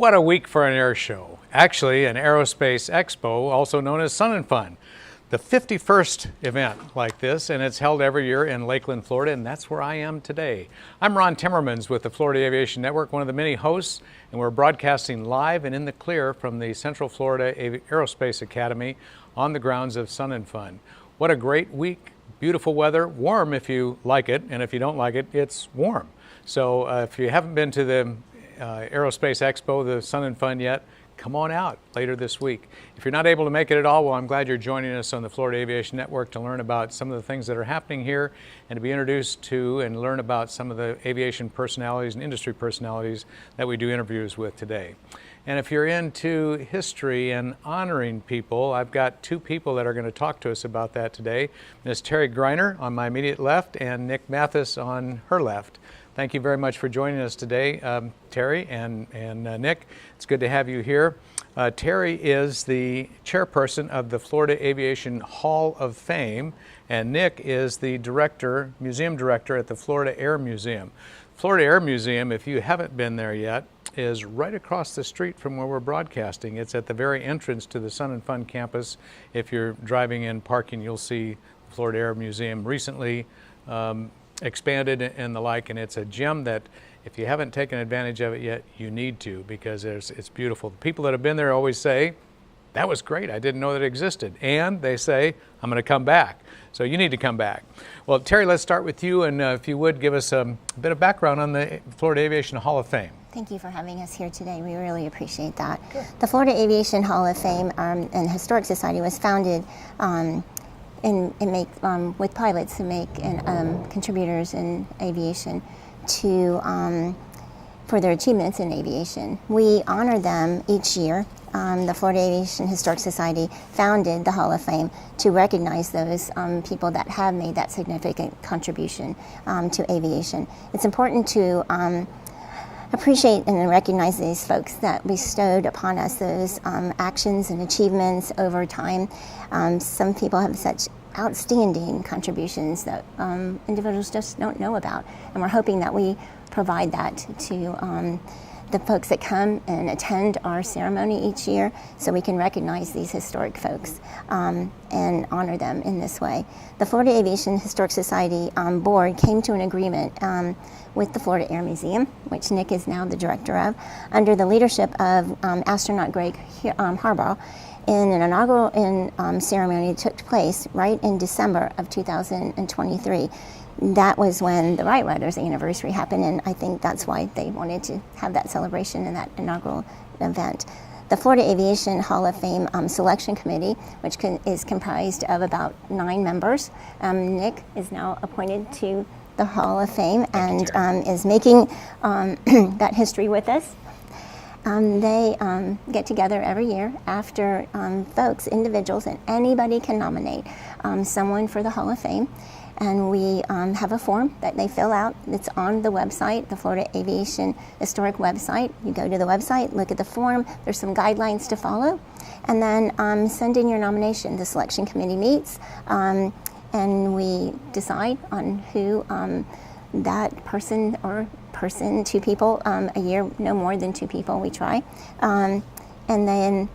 What a week for an air show. Actually, an aerospace expo, also known as Sun and Fun. The 51st event like this, and it's held every year in Lakeland, Florida, and that's where I am today. I'm Ron Timmermans with the Florida Aviation Network, one of the many hosts, and we're broadcasting live and in the clear from the Central Florida Aerospace Academy on the grounds of Sun and Fun. What a great week. Beautiful weather, warm if you like it, and if you don't like it, it's warm. So if you haven't been to the Aerospace Expo, the Sun and Fun yet, come on out later this week. If you're not able to make it at all, well, I'm glad you're joining us on the Florida Aviation Network to learn about some of the things that are happening here and to be introduced to and learn about some of the aviation personalities and industry personalities that we do interviews with today. And if you're into history and honoring people, I've got two people that are going to talk to us about that today. Ms. Terri Griner on my immediate left and Nick Mathis on her left. Thank you very much for joining us today, Terri and Nick. It's good to have you here. Terri is the chairperson of the Florida Aviation Hall of Fame, and Nick is the museum director at the Florida Air Museum. Florida Air Museum, if you haven't been there yet, is right across the street from where we're broadcasting. It's at the very entrance to the Sun and Fun campus. If you're driving in parking, you'll see the Florida Air Museum recently expanded and the like, and it's a gem that if you haven't taken advantage of it yet, you need to, because it's beautiful. The people that have been there always say, that was great, I didn't know that it existed. And they say, I'm going to come back. So you need to come back. Well, Terri, let's start with you, and if you would give us a bit of background on the Florida Aviation Hall of Fame. Thank you for having us here today. We really appreciate that. Good. The Florida Aviation Hall of Fame and Historic Society was founded with pilots who make contributors in aviation for their achievements in aviation. We honor them each year. The Florida Aviation Historic Society founded the Hall of Fame to recognize those people that have made that significant contribution to aviation. It's important to appreciate and recognize these folks that bestowed upon us those actions and achievements over time. Some people have such outstanding contributions that individuals just don't know about, and we're hoping that we provide that to the folks that come and attend our ceremony each year, so we can recognize these historic folks and honor them in this way. The Florida Aviation Historic Society board came to an agreement with the Florida Air Museum, which Nick is now the director of, under the leadership of astronaut Greg Harbaugh, in an inaugural ceremony that took place right in December of 2023. That was when the Wright Brothers anniversary happened, and I think that's why they wanted to have that celebration in that inaugural event. The Florida Aviation Hall of Fame Selection Committee, which is comprised of about 9 members. Nick is now appointed to the Hall of Fame and is making that history with us. They get together every year after individuals, and anybody can nominate someone for the Hall of Fame. And we have a form that they fill out. It's on the website, the Florida Aviation Historic website. You go to the website, look at the form. There's some guidelines to follow. And then send in your nomination. The selection committee meets, and we decide on who that person or 2 people, a year, no more than 2 people, we try. And then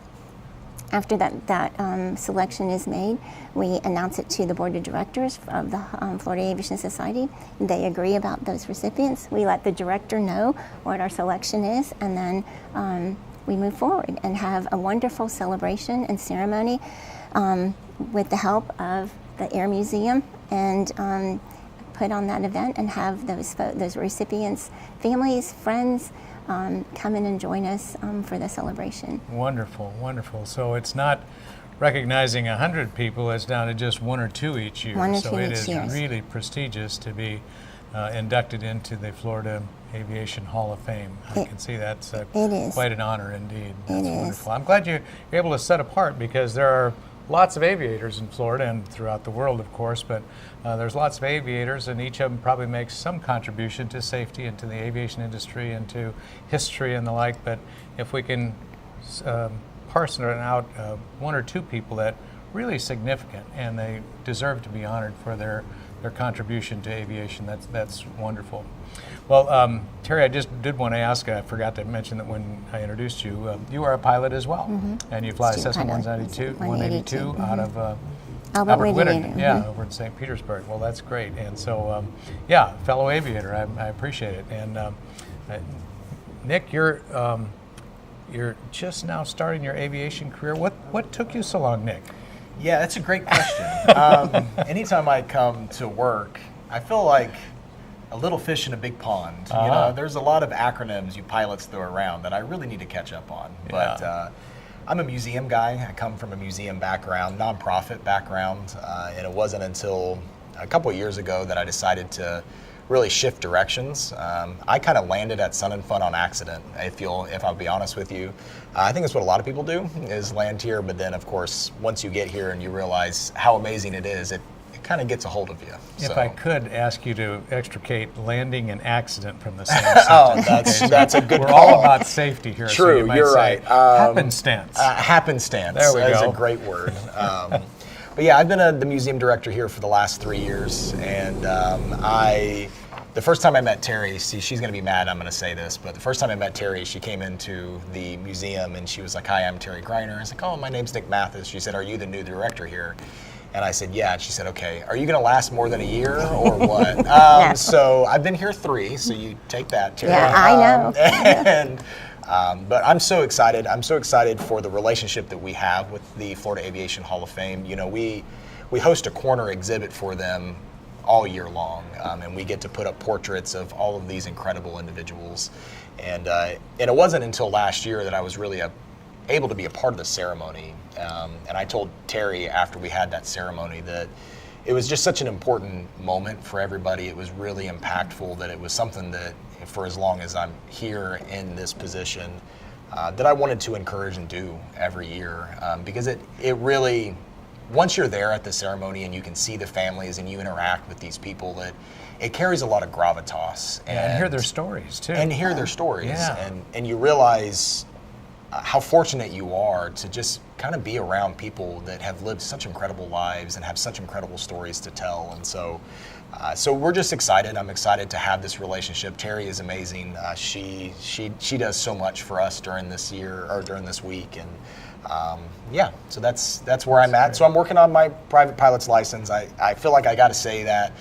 after that selection is made, we announce it to the board of directors of the Florida Aviation Society. They agree about those recipients. We let the director know what our selection is, and then we move forward and have a wonderful celebration and ceremony with the help of the Air Museum, and put on that event and have those recipients, families, friends, come in and join us for the celebration. Wonderful, wonderful. So it's not recognizing 100 people, it's down to just 1 or 2 each year. 1 or 2 so it each is year. Really prestigious to be inducted into the Florida Aviation Hall of Fame. I can see that's quite an honor indeed. That's wonderful. I'm glad you're able to set apart, because there are lots of aviators in Florida and throughout the world, of course, but there's lots of aviators, and each of them probably makes some contribution to safety and to the aviation industry and to history and the like. But if we can parson out 1 or 2 people that really significant and they deserve to be honored for their their contribution to aviation. That's wonderful. Well, Terri, I just did want to ask, I forgot to mention that when I introduced you, you are a pilot as well, and you fly Cessna 182 out of Albert Whitted, over in St. Petersburg. Well, that's great. And so, fellow aviator, I appreciate it. And Nick, you're just now starting your aviation career. What took you so long, Nick? Yeah, that's a great question. Anytime I come to work, I feel like a little fish in a big pond. You know, there's a lot of acronyms you pilots throw around that I really need to catch up on. Yeah. But I'm a museum guy. I come from a museum background, nonprofit background, and it wasn't until a couple of years ago that I decided to really shift directions. I kind of landed at Sun and Fun on accident, if I'll be honest with you. I think that's what a lot of people do, is land here, but then of course, once you get here and you realize how amazing it is, it kind of gets a hold of you. If I could ask you to extricate landing and accident from the same sentence. That's a good We're call. all about safety here. True, so you might you're say, right. Happenstance. Happenstance. There we That is go. a great word. But yeah, I've been the museum director here for the last 3 years, and the first time I met Terri, see, she's going to be mad I'm going to say this, but the first time I met Terri, she came into the museum and she was like, "Hi, I'm Terri Griner." I was like, "Oh, my name's Nick Mathis." She said, "Are you the new director here?" And I said, "Yeah." And she said, "Okay, are you going to last more than a year or what?" So I've been here 3, so you take that, Terri. Yeah, I know. But I'm so excited. I'm so excited for the relationship that we have with the Florida Aviation Hall of Fame. You know, we host a corner exhibit for them all year long, and we get to put up portraits of all of these incredible individuals. And it wasn't until last year that I was really able to be a part of the ceremony. And I told Terri after we had that ceremony that it was just such an important moment for everybody. It was really impactful, that it was something that for as long as I'm here in this position, that I wanted to encourage and do every year, because it really, once you're there at the ceremony and you can see the families and you interact with these people, that it carries a lot of gravitas. And hear their stories too. And hear their stories. Yeah. And you realize how fortunate you are to just kind of be around people that have lived such incredible lives and have such incredible stories to tell. And so we're just excited. I'm excited to have this relationship. Terri is amazing. She does so much for us during this year, or during this week. And so that's where I'm at. So I'm working on my private pilot's license. I feel like I got to say that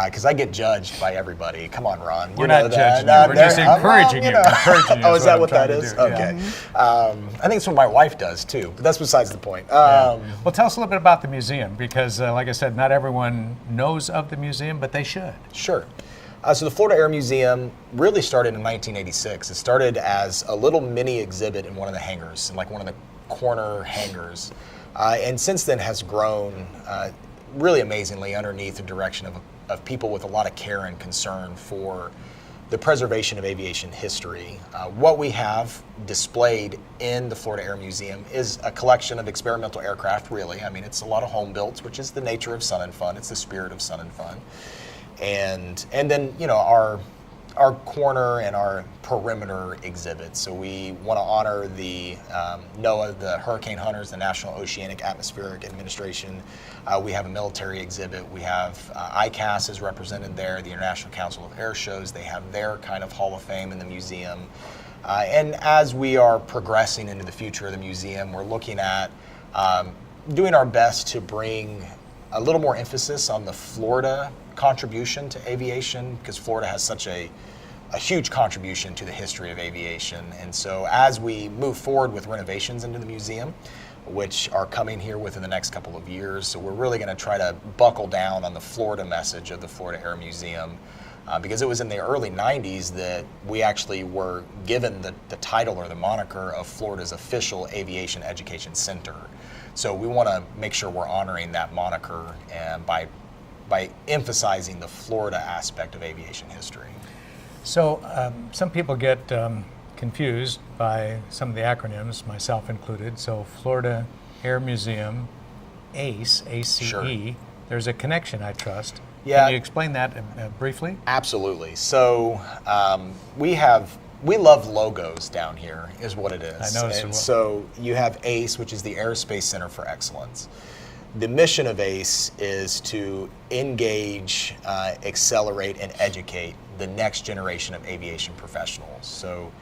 because I get judged by everybody. Come on, Ron. We're not judging you. We're just encouraging you. Encouraging you. Oh, is that what that I'm is? trying to do. Okay. Yeah. I think it's what my wife does too, but that's besides the point. Well, tell us a little bit about the museum, because like I said, not everyone knows of the museum, but they should. Sure. So the Florida Air Museum really started in 1986. It started as a little mini exhibit in one of the hangars, in like one of the corner hangars, and since then has grown really amazingly underneath the direction of people with a lot of care and concern for the preservation of aviation history. What we have displayed in the Florida Air Museum is a collection of experimental aircraft, really. I mean, it's a lot of home builds, which is the nature of Sun and Fun. It's the spirit of Sun and Fun. And then, you know, our corner and our perimeter exhibits. So we want to honor the NOAA, the Hurricane Hunters, the National Oceanic Atmospheric Administration. We have a military exhibit. We have ICAS is represented there, the International Council of Air Shows. They have their kind of Hall of Fame in the museum. And as we are progressing into the future of the museum, we're looking at doing our best to bring a little more emphasis on the Florida contribution to aviation, because Florida has such a huge contribution to the history of aviation. And so as we move forward with renovations into the museum, which are coming here within the next couple of years, so we're really going to try to buckle down on the Florida message of the Florida Air Museum, because it was in the early 90s that we actually were given the title or the moniker of Florida's official aviation education center. So we want to make sure we're honoring that moniker by emphasizing the Florida aspect of aviation history. So some people get confused by some of the acronyms, myself included. So Florida Air Museum, ACE, A-C-E. Sure. There's a connection, I trust. Yeah. Can you explain that briefly? Absolutely. So we love logos down here, is what it is. I noticed. And so you have ACE, which is the Aerospace Center for Excellence. the mission of ACE is to engage, accelerate, and educate the next generation of aviation professionals. So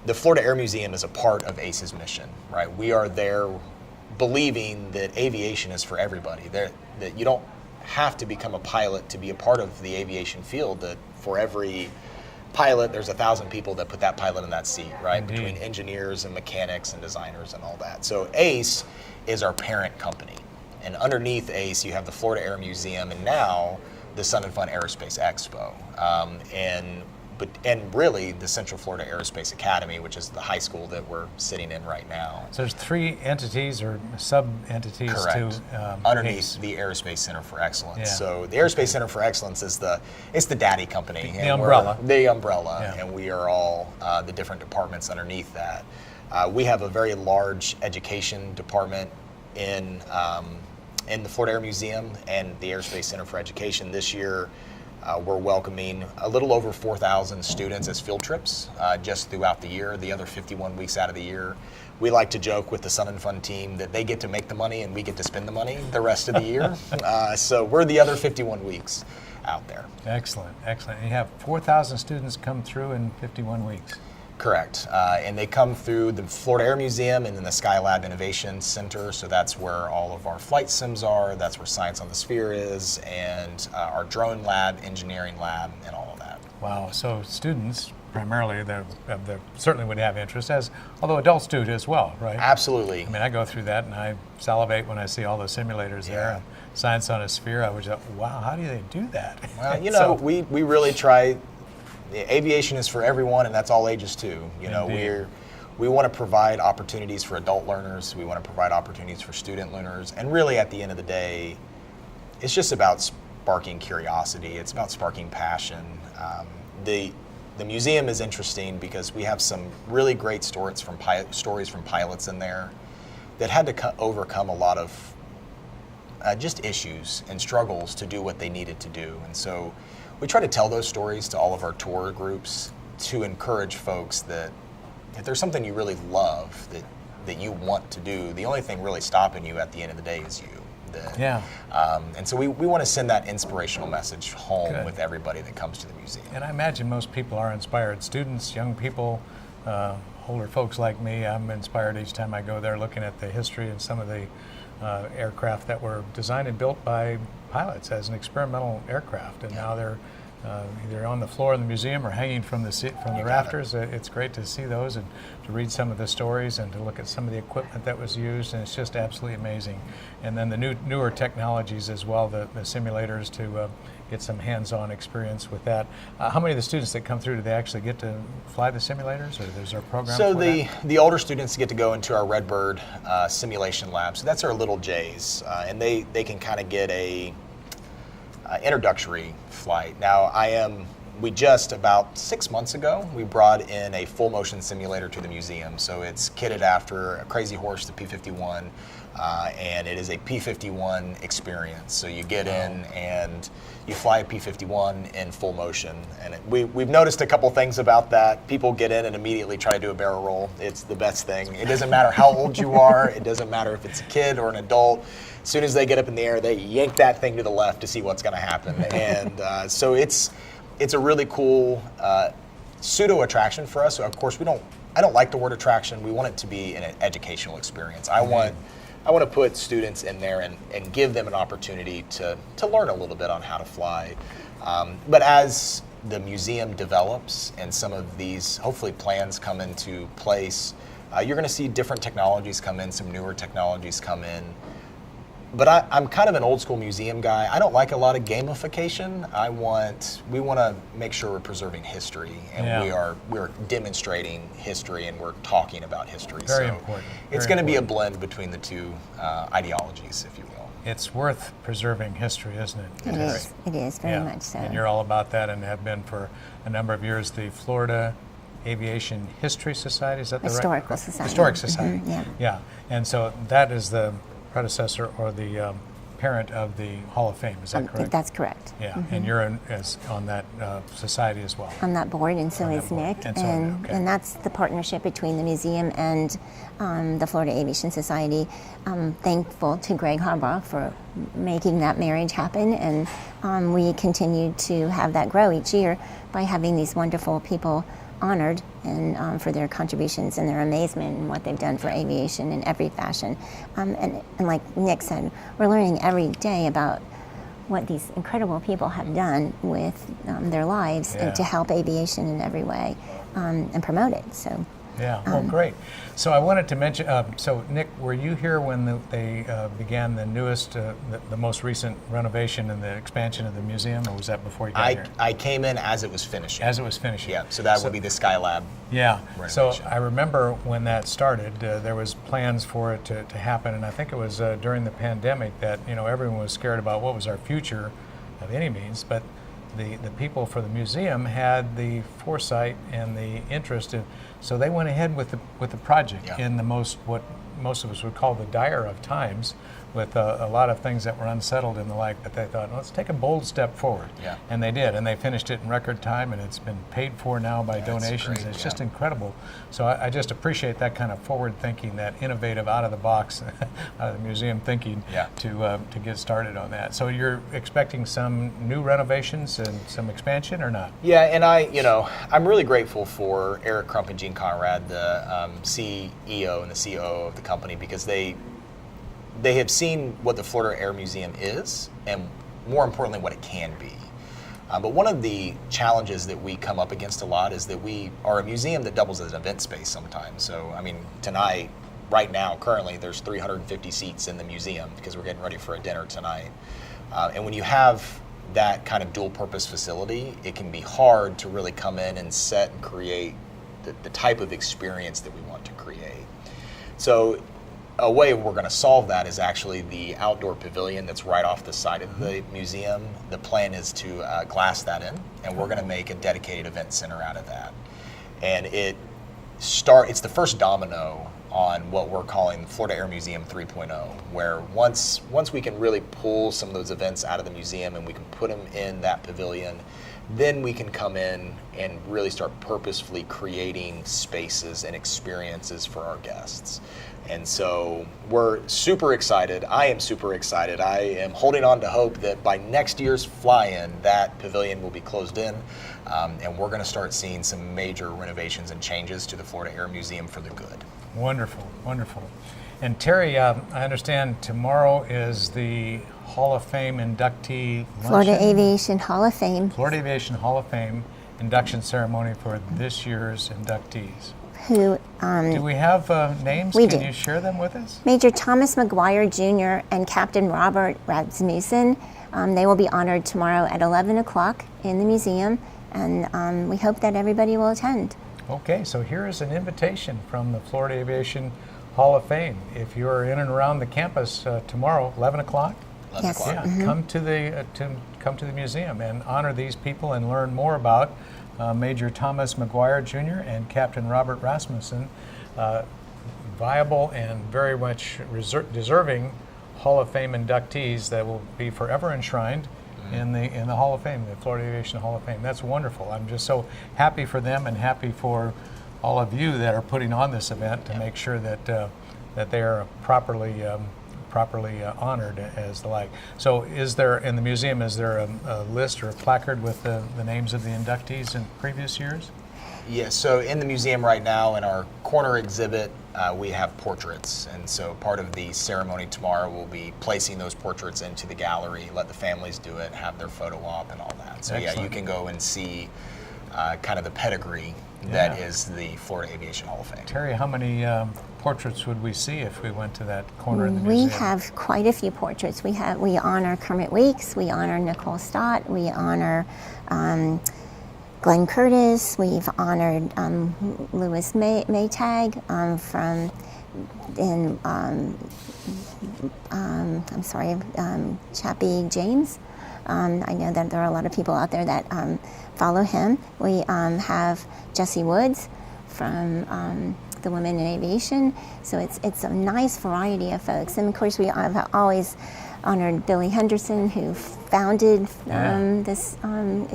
the Florida Air Museum is a part of ACE's mission, right? We are there believing that aviation is for everybody, that you don't have to become a pilot to be a part of the aviation field, that for every pilot, there's 1,000 people that put that pilot in that seat, right? Indeed. Between engineers and mechanics and designers and all that. So ACE is our parent company. And underneath ACE, you have the Florida Air Museum and now the Sun and Fun Aerospace Expo. And really the Central Florida Aerospace Academy, which is the high school that we're sitting in right now. So there's 3 entities or sub-entities Correct. to underneath ACE. the Aerospace Center for Excellence. Yeah. So the Aerospace Center for Excellence is the daddy company. The umbrella. The umbrella, Yeah. and we are all the different departments underneath that. We have a very large education department in the Florida Air Museum and the Aerospace Center for Education. This year, we're welcoming a little over 4,000 students as field trips just throughout the year, the other 51 weeks out of the year. We like to joke with the Sun and Fun team that they get to make the money and we get to spend the money the rest of the year. So we're the other 51 weeks out there. Excellent, excellent. And you have 4,000 students come through in 51 weeks. Correct. And they come through the Florida Air Museum and then the Skylab Innovation Center. So that's where all of our flight sims are. That's where Science on the Sphere is, and our drone lab, engineering lab, and all of that. Wow. So students primarily they certainly would have interest, although adults do as well, right? Absolutely. I mean, I go through that and I salivate when I see all the simulators there. And Science on a Sphere, I was like, wow, how do they do that? Well, you know, we really try. Aviation is for everyone, and that's all ages too. You know, we want to provide opportunities for adult learners. We want to provide opportunities for student learners, and really, at the end of the day, it's just about sparking curiosity. It's about sparking passion. The museum is interesting because we have some really great stories from pilots in there that had to overcome a lot of just issues and struggles to do what they needed to do, and so. We try to tell those stories to all of our tour groups to encourage folks that if there's something you really love that you want to do, the only thing really stopping you at the end of the day is you. And so we want to send that inspirational message home with everybody that comes to the museum. And I imagine most people are inspired. Students, young people, older folks like me, I'm inspired each time I go there looking at the history and some of the aircraft that were designed and built by pilots as an experimental aircraft, and now they're either on the floor in the museum or hanging from the rafters. It's great to see those and to read some of the stories and to look at some of the equipment that was used, and it's just absolutely amazing. And then the newer technologies as well, the simulators to get some hands-on experience with that. How many of the students that come through, do they actually get to fly the simulators, or is there a program so for that? The older students get to go into our Redbird simulation lab. So that's our little J's, and they can kind of get a introductory flight. Now we just about 6 months ago, we brought in a full motion simulator to the museum. So it's kitted after a Crazy Horse, the P-51, and it is a P-51 experience. So you get in and you fly a P-51 in full motion. And we've noticed a couple things about that. People get in and immediately try to do a barrel roll. It's the best thing. It doesn't matter how old you are. It doesn't matter if it's a kid or an adult. As soon as they get up in the air, they yank that thing to the left to see what's going to happen. And so it's a really cool pseudo attraction for us. So of course, I don't like the word attraction. We want it to be an educational experience. I want to put students in there and give them an opportunity to learn a little bit on how to fly. But as the museum develops and some of these, hopefully, plans come into place, you're going to see different technologies come in, some newer technologies come in. But I'm kind of an old school museum guy. I don't like a lot of gamification. We want to make sure we're preserving history, and we're demonstrating history, and we're talking about history. Very important. It's going to be a blend between the two ideologies, if you will. It's worth preserving history, isn't it? It is very much so. And you're all about that and have been for a number of years. The Florida Aviation History Society, is that the Historical Society. Historic Society. Mm-hmm, yeah. And so that is the predecessor or the parent of the Hall of Fame. Is that correct? That's correct. Yeah, and you're on that society as well. On that board, and so On is that board. Nick. And so- okay. And that's the partnership between the museum and the Florida Aviation Society. I'm thankful to Greg Harbaugh for making that marriage happen, and we continue to have that grow each year by having these wonderful people honored and for their contributions and their amazement and what they've done for aviation in every fashion. And like Nick said, we're learning every day about what these incredible people have done with their lives Yeah. and to help aviation in every way and promote it. So. Yeah, well, great. So I wanted to mention, so Nick, were you here when they began the newest, the most recent renovation and the expansion of the museum, or was that before you got here? I came in as it was finishing. As it was finishing. Yeah, so that would be the Skylab. Yeah, so renovation. I remember when that started, there was plans for it to happen, and I think it was during the pandemic that, everyone was scared about what was our future of any means, but the people for the museum had the foresight and the interest so they went ahead with the project in the what most of us would call the dire of times, with a lot of things that were unsettled and the like, but they thought, let's take a bold step forward. Yeah. And they did, and they finished it in record time, and it's been paid for now by donations. great, It's just incredible. So I just appreciate that kind of forward thinking, that innovative, out of the box, out of the museum thinking to get started on that. So you're expecting some new renovations and some expansion or not? Yeah, and I'm really grateful for Eric Crump and Gene Conrad, the CEO and the COO of the company, because they have seen what the Florida Air Museum is, and more importantly, what it can be. But one of the challenges that we come up against a lot is that we are a museum that doubles as an event space sometimes. So, tonight, right now, currently, there's 350 seats in the museum because we're getting ready for a dinner tonight. And when you have that kind of dual-purpose facility, it can be hard to really come in and set and create the type of experience that we want to create. So a way we're going to solve that is actually the outdoor pavilion that's right off the side of the museum. The plan is to glass that in, and we're going to make a dedicated event center out of that. And it's the first domino on what we're calling Florida Air Museum 3.0, where once we can really pull some of those events out of the museum and we can put them in that pavilion, then we can come in and really start purposefully creating spaces and experiences for our guests. And so we're super excited. I am super excited. I am holding on to hope that by next year's fly-in, that pavilion will be closed in, and we're going to start seeing some major renovations and changes to the Florida Air Museum for the good. Wonderful, wonderful. And Terry, I understand tomorrow is the Hall of Fame inductee luncheon. Florida Aviation Hall of Fame. Florida Aviation Hall of Fame induction ceremony for this year's inductees. Who Do we have names? We Can do. you share them with us? Major Thomas McGuire Jr. and Captain Robert Rasmussen. They will be honored tomorrow at 11 o'clock in the museum, and we hope that everybody will attend. Okay, so here is an invitation from the Florida Aviation Hall of Fame. If you're in and around the campus tomorrow, 11 o'clock, 11 Yes. o'clock. yeah, come to the museum and honor these people and learn more about Major Thomas McGuire Jr. and Captain Robert Rasmussen, viable and very much deserving Hall of Fame inductees that will be forever enshrined in the Hall of Fame, the Florida Aviation Hall of Fame. That's wonderful. I'm just so happy for them and happy for all of you that are putting on this event to make sure that that they are properly honored as the like. So is there, in the museum, is there a list or a placard with the names of the inductees in previous years? Yes, so in the museum right now, in our corner exhibit, we have portraits. And so part of the ceremony tomorrow will be placing those portraits into the gallery, let the families do it, have their photo op and all that. So yeah, you Excellent. can go and see kind of the pedigree that is the Florida Aviation Hall of Fame. Terry, how many portraits would we see if we went to that corner in the We museum? have quite a few portraits. We honor Kermit Weeks, we honor Nicole Stott, we honor Glenn Curtis, we've honored Louis Maytag Chappie James. I know that there are a lot of people out there that follow him. We have Jesse Woods from the women in aviation. So it's a nice variety of folks. And of course, I've always honored Billy Henderson, who founded this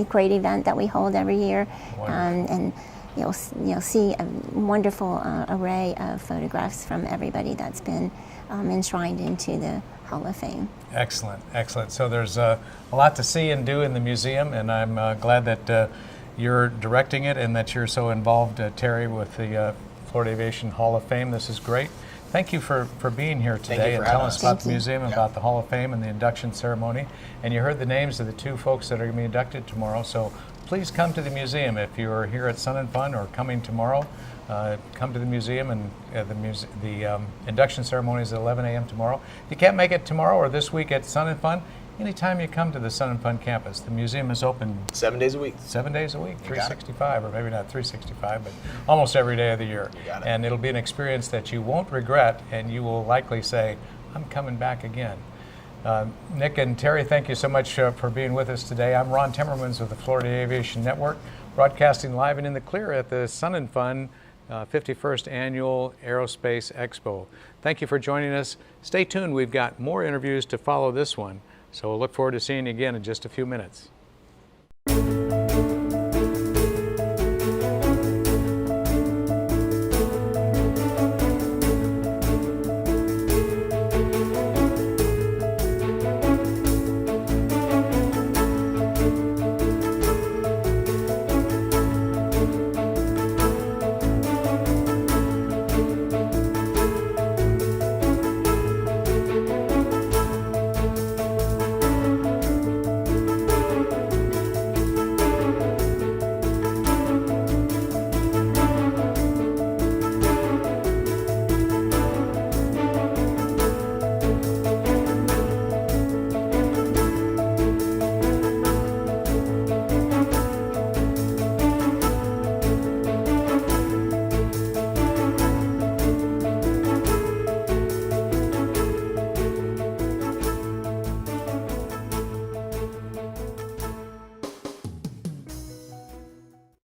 great event that we hold every year. And you'll see a wonderful array of photographs from everybody that's been enshrined into the Hall of Fame. Excellent, excellent. So there's a lot to see and do in the museum, and I'm glad that you're directing it and that you're so involved, Terri, with the Florida Aviation Hall of Fame. This is great. Thank you for being here today and telling us about the museum, about the Hall of Fame and the induction ceremony. And you heard the names of the two folks that are going to be inducted tomorrow, so please come to the museum. If you're here at Sun and Fun or coming tomorrow, come to the museum, and the induction ceremony is at 11 a.m. tomorrow. If you can't make it tomorrow or this week at Sun and Fun, anytime you come to the Sun and Fun campus, the museum is open 7 days a week. 7 days a week, 365, or maybe not 365, but almost every day of the year. You got it. And it'll be an experience that you won't regret, and you will likely say, I'm coming back again. Nick and Terri, thank you so much for being with us today. I'm Ron Timmermans with the Florida Aviation Network, broadcasting live and in the clear at the Sun and Fun 51st Annual Aerospace Expo. Thank you for joining us. Stay tuned. We've got more interviews to follow this one. So we'll look forward to seeing you again in just a few minutes.